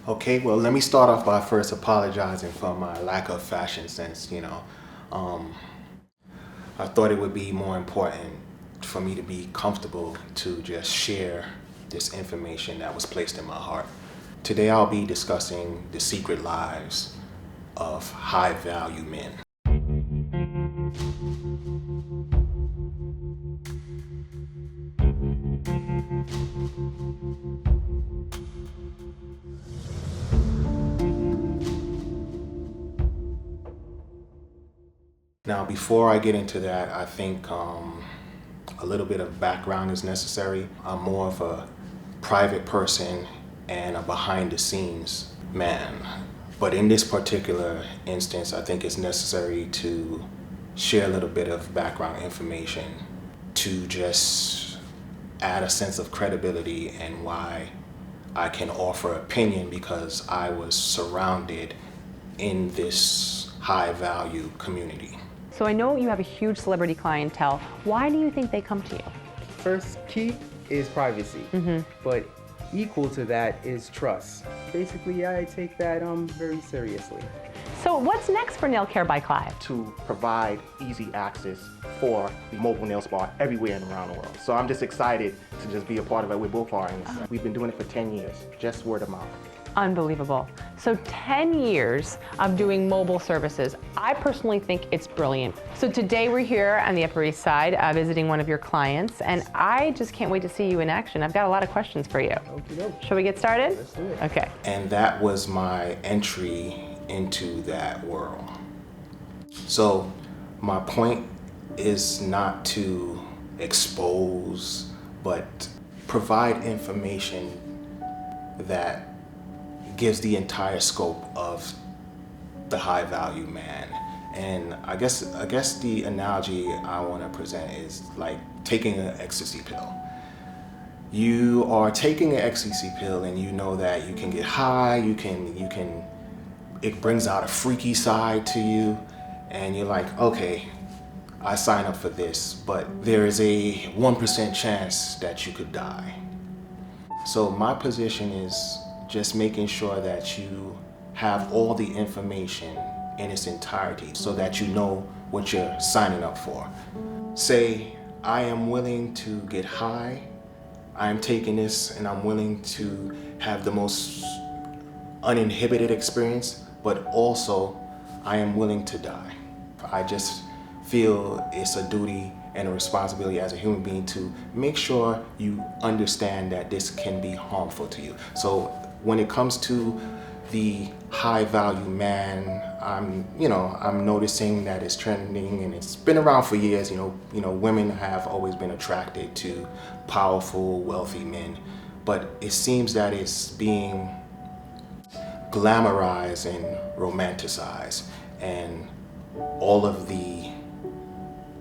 Okay, well, let me start off by first apologizing for my lack of fashion sense. I thought it would be more important for me to be comfortable to just share this information that was placed in my heart. Today, I'll be discussing the secret lives of high value men. Now, before I get into that, I think a little bit of background is necessary. I'm more of a private person and a behind the scenes man. But in this particular instance, I think it's necessary to share a little bit of background information to just add a sense of credibility and why I can offer opinion, because I was surrounded in this high value community. So I know you have a huge celebrity clientele. Why do you think they come to you? First key is privacy, but equal to that is trust. Basically, I take that very seriously. So what's next for Nail Care by Clive? To provide easy access for the mobile nail spa everywhere and around the world. So I'm just excited to just be a part of it. We both are. And we've been doing it for 10 years, just word of mouth. Unbelievable. So 10 years of doing mobile services. I personally think it's brilliant. So today we're here on the Upper East Side visiting one of your clients, and I just can't wait to see you in action. I've got a lot of questions for you. Okey-doke. Shall we get started? Let's do it. Okay. And that was my entry into that world. So my point is not to expose, but provide information that gives the entire scope of the high value man. And I guess the analogy I want to present is like taking an ecstasy pill. You are taking an ecstasy pill and you know that you can get high, it brings out a freaky side to you, and you're like, okay, I sign up for this, but there is a 1% chance that you could die. So my position is just making sure that you have all the information in its entirety so that you know what you're signing up for. Say, I am willing to get high, I'm taking this and I'm willing to have the most uninhibited experience, but also I am willing to die. I just feel it's a duty and a responsibility as a human being to make sure you understand that this can be harmful to you. So when it comes to the high value man, I'm noticing that it's trending, and it's been around for years. Women have always been attracted to powerful, wealthy men, but it seems that it's being glamorized and romanticized, and all of the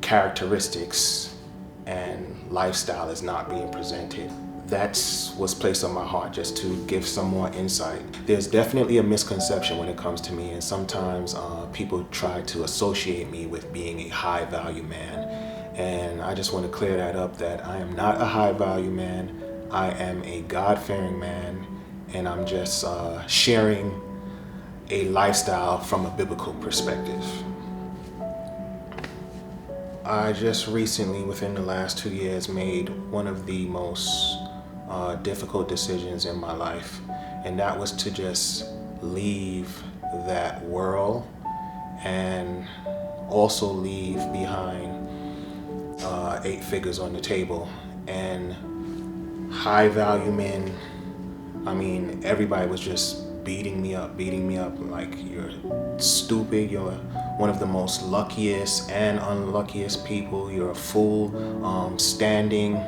characteristics and lifestyle is not being presented. That's what's placed on my heart, just to give some more insight. There's definitely a misconception when it comes to me, and sometimes people try to associate me with being a high value man. And I just want to clear that up, that I am not a high value man. I am a God-fearing man, and I'm just sharing a lifestyle from a biblical perspective. I just recently, within the last 2 years, made one of the most difficult decisions in my life, and that was to just leave that world and also leave behind 8 figures on the table. And high value men, I mean, everybody was just beating me up, like, you're stupid, you're one of the most luckiest and unluckiest people, you're a fool, standing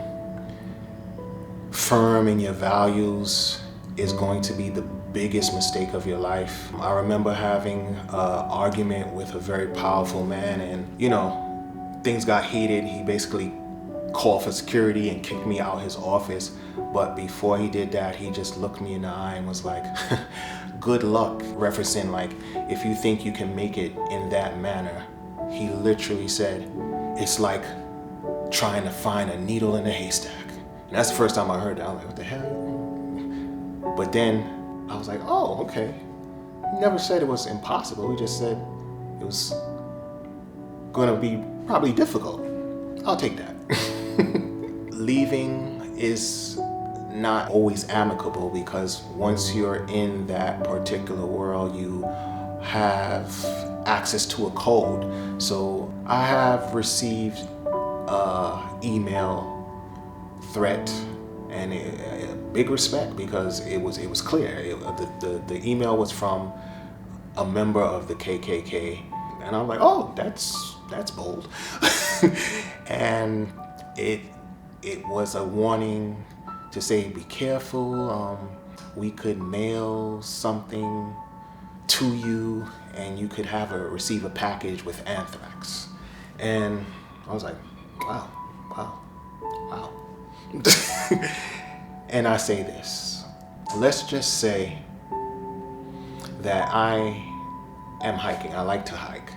firm in your values is going to be the biggest mistake of your life. I remember having an argument with a very powerful man, and things got heated. He basically called for security and kicked me out his office. But before he did that, he just looked me in the eye and was like, good luck, referencing like, if you think you can make it in that manner. He literally said, it's like trying to find a needle in a haystack. And that's the first time I heard that. I was like, what the hell? But then I was like, oh, okay. We never said it was impossible. We just said it was gonna be probably difficult. I'll take that. Leaving is not always amicable because once you're in that particular world, you have access to a code. So I have received email threat and a big respect because it was clear. The email was from a member of the KKK, and I'm like, oh, that's bold. And it was a warning to say, be careful. We could mail something to you, and you could receive a package with anthrax. And I was like, wow. And I say this, let's just say that I am hiking. I like to hike.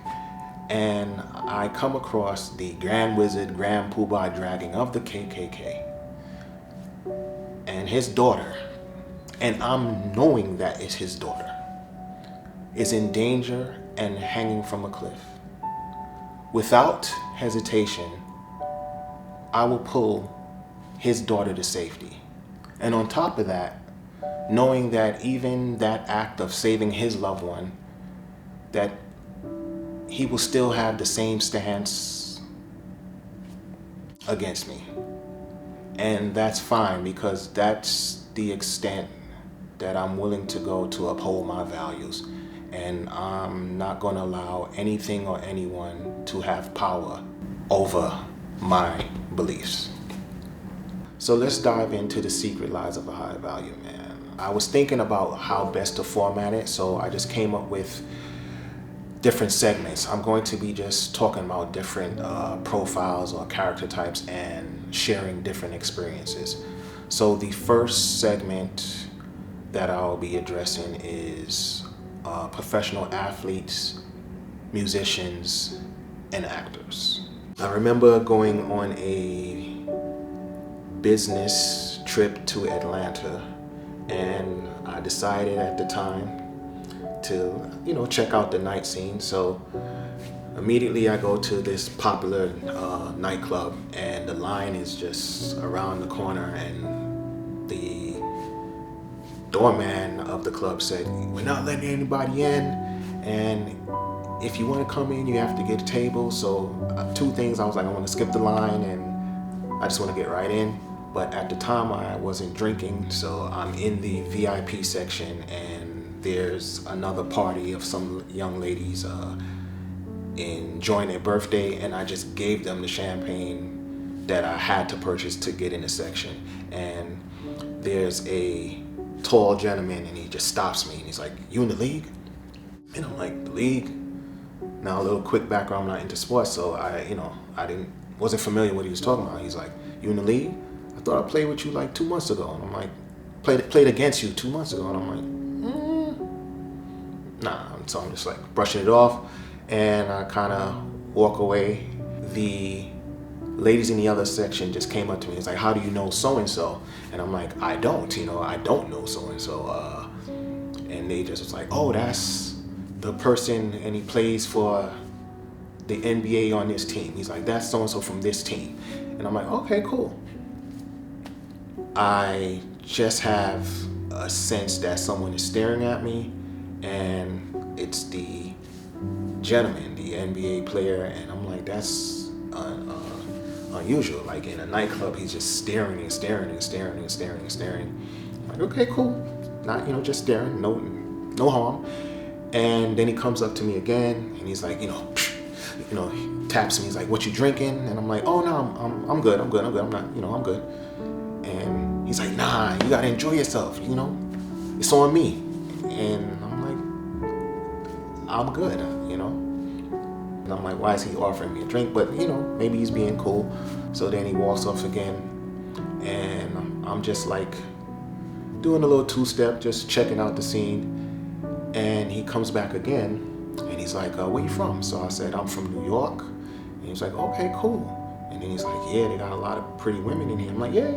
And I come across the Grand Wizard, Grand Poobah dragging of the KKK and his daughter, and I'm knowing that it's his daughter, is in danger and hanging from a cliff. Without hesitation, I will pull his daughter to safety. And on top of that, knowing that even that act of saving his loved one, that he will still have the same stance against me. And that's fine, because that's the extent that I'm willing to go to uphold my values. And I'm not going to allow anything or anyone to have power over my beliefs. So let's dive into the secret lies of a high value man. I was thinking about how best to format it, so I just came up with different segments. I'm going to be just talking about different profiles or character types and sharing different experiences. So the first segment that I'll be addressing is professional athletes, musicians, and actors. I remember going on a business trip to Atlanta, and I decided at the time to, check out the night scene. So immediately I go to this popular nightclub, and the line is just around the corner, and the doorman of the club said, we're not letting anybody in, and if you want to come in, you have to get a table. So two things, I was like, I want to skip the line and I just want to get right in. But at the time I wasn't drinking, so I'm in the VIP section, and there's another party of some young ladies enjoying their birthday, and I just gave them the champagne that I had to purchase to get in the section. And there's a tall gentleman, and he just stops me, and he's like, you in the league? And I'm like, the league? Now a little quick background, I'm not into sports, so wasn't familiar with what he was talking about. He's like, you in the league? I thought I played with you like 2 months ago. And I'm like, played against you 2 months ago. And I'm like, nah. So I'm just like brushing it off, and I kind of walk away. The ladies in the other section just came up to me. It's like, how do you know so-and-so? And I'm like, I don't know so-and-so. And they just was like, oh, that's the person, and he plays for the NBA on this team. He's like, that's so-and-so from this team. And I'm like, okay, cool. I just have a sense that someone is staring at me, and it's the gentleman, the NBA player, and I'm like, that's unusual. Like in a nightclub, he's just staring and staring and staring and staring and staring. I'm like, okay, cool. Not, just staring, no harm. And then he comes up to me again, and he's like, he taps me. He's like, what you drinking? And I'm like, oh no, I'm good. I'm not, I'm good. And he's like, nah, you gotta enjoy yourself, it's on me. And I'm like, I'm good, And I'm like, why is he offering me a drink? But, maybe he's being cool. So then he walks off again, and I'm just like doing a little two-step, just checking out the scene. And he comes back again, and he's like, where you from? So I said, I'm from New York. And he's like, okay, cool. And then he's like, yeah, they got a lot of pretty women in here. I'm like, yeah,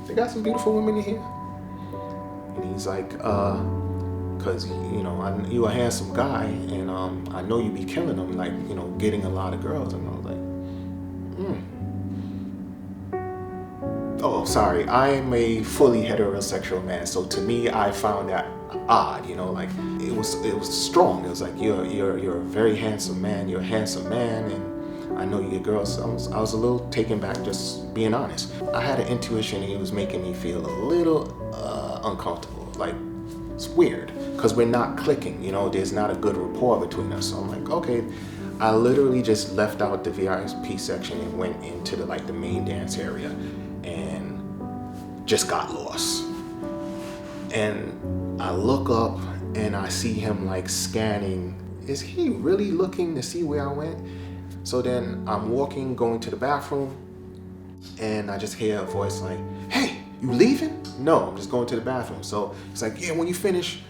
they got some beautiful women in here. And he's like, cause you know, you a handsome guy, and I know you be killing them, like, you know, getting a lot of girls. And I was like, oh, sorry, I'm a fully heterosexual man. So to me, I found that odd, you know, like it was strong. It was like, you're a very handsome man. You're a handsome man, and I know you get girls. So I was a little taken back, just being honest. I had an intuition, and he was making me feel a little uncomfortable. Like, it's weird, because we're not clicking, you know, there's not a good rapport between us. So I'm like, okay. I literally just left out the VIP section and went into the main dance area and just got lost. And I look up and I see him like scanning. Is he really looking to see where I went? So then I'm walking, going to the bathroom, and I just hear a voice like, hey, you leaving? No, I'm just going to the bathroom. So it's like, yeah, when you finish,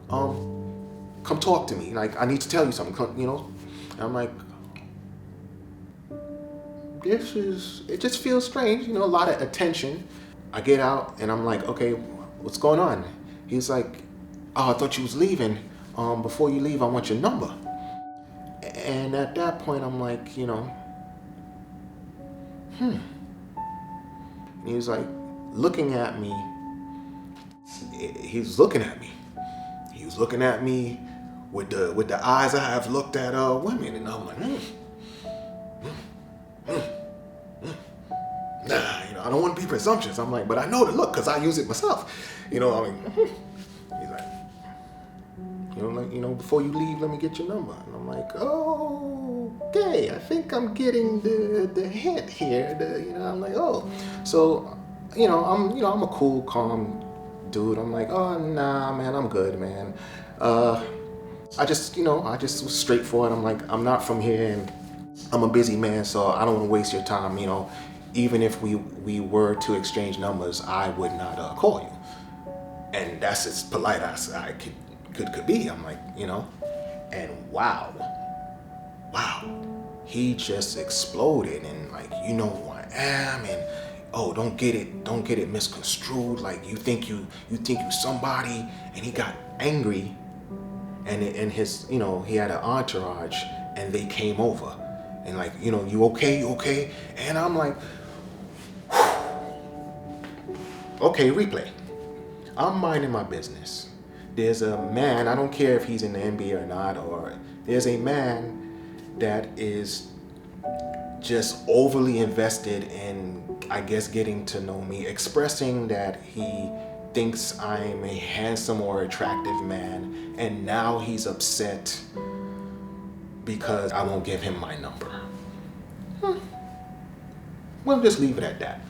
come talk to me. Like, I need to tell you something, you know? And I'm like, it just feels strange, you know, a lot of attention. I get out and I'm like, okay, what's going on? He's like, oh, I thought you was leaving. Before you leave, I want your number. And at that point, I'm like, you know, And he was like looking at me. He was looking at me. He was looking at me with the eyes I have looked at women, and I'm like, nah, you know, I don't want to be presumptuous. I'm like, but I know the look because I use it myself. You know, I mean, he's like, you know, before you leave, let me get your number. And I'm like, oh, okay, I think I'm getting the hint here. You know, I'm like, oh, so, I'm a cool, calm dude. I'm like, oh, nah, man, I'm good, man. I just was straightforward. I'm like, I'm not from here, and I'm a busy man, so I don't want to waste your time. You know, even if we were to exchange numbers, I would not call you. And that's as polite as I could be. I'm like, you know, and wow, he just exploded, and like, you know who I am, and oh, don't get it misconstrued. Like, you think you somebody, and he got angry. And his, you know, he had an entourage, and they came over, and like, you know, you okay? And I'm like, okay, replay. I'm minding my business. There's a man, I don't care if he's in the NBA or not, or there's a man that is just overly invested in, I guess, getting to know me, expressing that he thinks I'm a handsome or attractive man, and now he's upset because I won't give him my number. We'll just leave it at that.